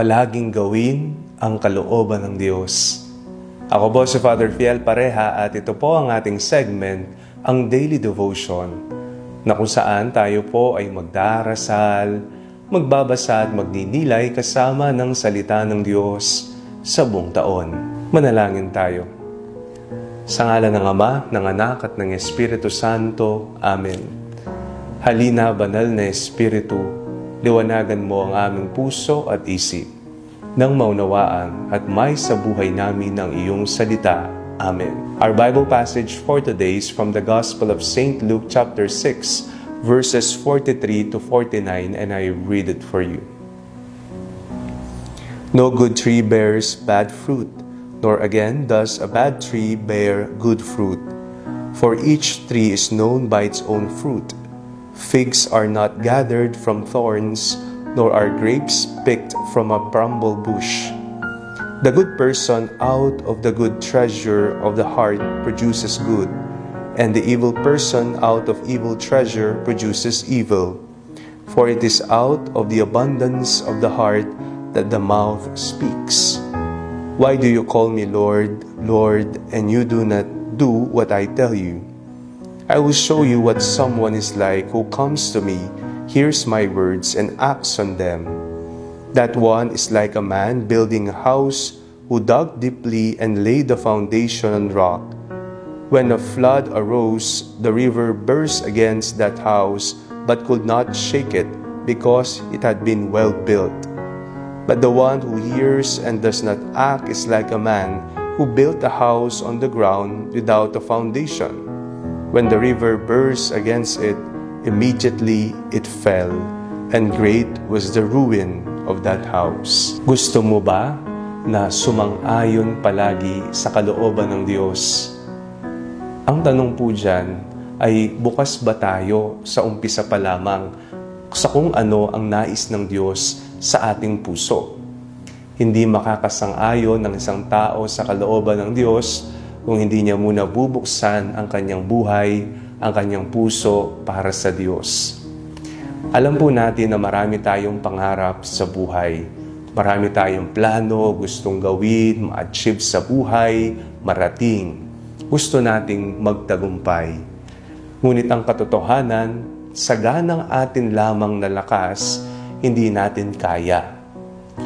palaging gawin ang kalooban ng Diyos. Ako po si Father Fiel Pareha at ito po ang ating segment, ang Daily Devotion, na kung saan tayo po ay magdarasal, magbabasa at magninilay kasama ng salita ng Diyos sa buong taon. Manalangin tayo. Sa ngalan ng Ama, ng Anak at ng Espiritu Santo. Amen. Halina, banal na Espiritu, liwanagan mo ang aming puso at isip, nang maunawaan at may sa buhay namin ang iyong salita. Amen. Our Bible passage for today is from the Gospel of St. Luke chapter 6, verses 43 to 49, and I read it for you. No good tree bears bad fruit, nor again does a bad tree bear good fruit. For each tree is known by its own fruit. Figs are not gathered from thorns, nor are grapes picked from a bramble bush. The good person out of the good treasure of the heart produces good, and the evil person out of evil treasure produces evil. For it is out of the abundance of the heart that the mouth speaks. Why do you call me Lord, Lord, and you do not do what I tell you? I will show you what someone is like who comes to me, hears my words, and acts on them. That one is like a man building a house who dug deeply and laid the foundation on rock. When a flood arose, the river burst against that house, but could not shake it, because it had been well built. But the one who hears and does not act is like a man who built a house on the ground without a foundation. When the river burst against it, immediately it fell, and great was the ruin of that house. Gusto mo ba na sumang-ayon palagi sa kalooban ng Diyos? Ang tanong po dyan ay bukas ba tayo sa umpisa pa lamang sa kung ano ang nais ng Diyos sa ating puso? Hindi makakasang-ayon ng isang tao sa kalooban ng Diyos kung hindi niya muna bubuksan ang kanyang buhay, ang kanyang puso para sa Diyos. Alam po natin na marami tayong pangarap sa buhay. Marami tayong plano, gustong gawin, ma-achieve sa buhay, marating. Gusto nating magtagumpay. Ngunit ang katotohanan, sa ganang atin lamang na lakas, hindi natin kaya.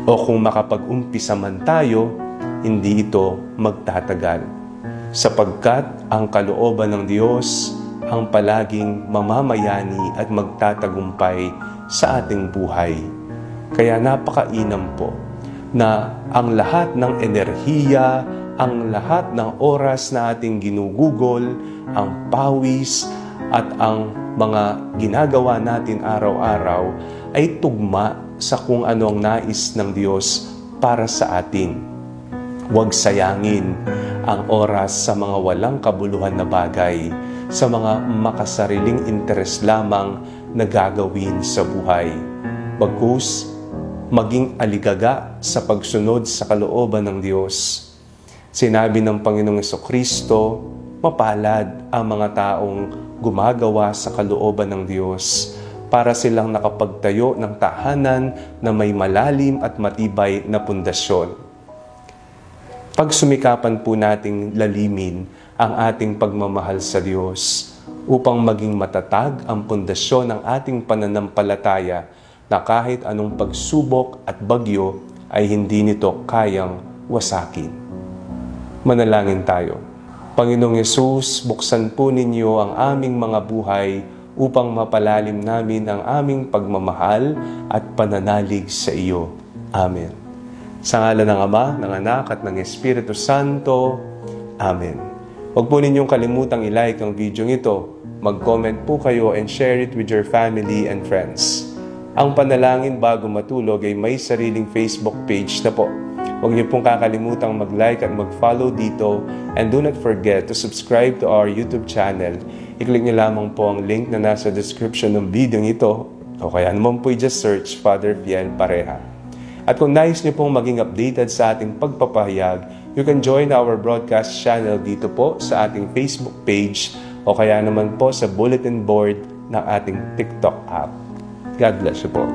O kung makapag-umpisa man tayo, hindi ito magtatagal. Sapagkat ang kalooban ng Diyos ang palaging mamamayani at magtatagumpay sa ating buhay. Kaya napakainam po na ang lahat ng enerhiya, ang lahat ng oras na ating ginugugol, ang pawis at ang mga ginagawa natin araw-araw ay tugma sa kung ano ang nais ng Diyos para sa atin. Huwag sayangin ang oras sa mga walang kabuluhan na bagay, sa mga makasariling interes lamang na gagawin sa buhay. Bagkus, maging aligaga sa pagsunod sa kalooban ng Diyos. Sinabi ng Panginoong Jesucristo, mapalad ang mga taong gumagawa sa kalooban ng Diyos para silang nakapagtayo ng tahanan na may malalim at matibay na pundasyon. Pagsumikapan po nating lalimin ang ating pagmamahal sa Diyos upang maging matatag ang pundasyon ng ating pananampalataya na kahit anong pagsubok at bagyo ay hindi nito kayang wasakin. Manalangin tayo. Panginoong Yesus, buksan po ninyo ang aming mga buhay upang mapalalim namin ang aming pagmamahal at pananalig sa iyo. Amen. Sa ngalan ng Ama, ng Anak at ng Espiritu Santo. Amen. Huwag po ninyong kalimutang i-like ang video ito. Mag-comment po kayo and share it with your family and friends. Ang panalangin bago matulog ay may sariling Facebook page na po. Huwag niyo pong kakalimutang mag-like at mag-follow dito, and do not forget to subscribe to our YouTube channel. I-click niyo lamang po ang link na nasa description ng video ito, o kaya naman po i-just search Father Fiel Pareha. At kung nais niyo pong maging updated sa ating pagpapahayag, you can join our broadcast channel dito po sa ating Facebook page o kaya naman po sa bulletin board ng ating TikTok app. God bless you po.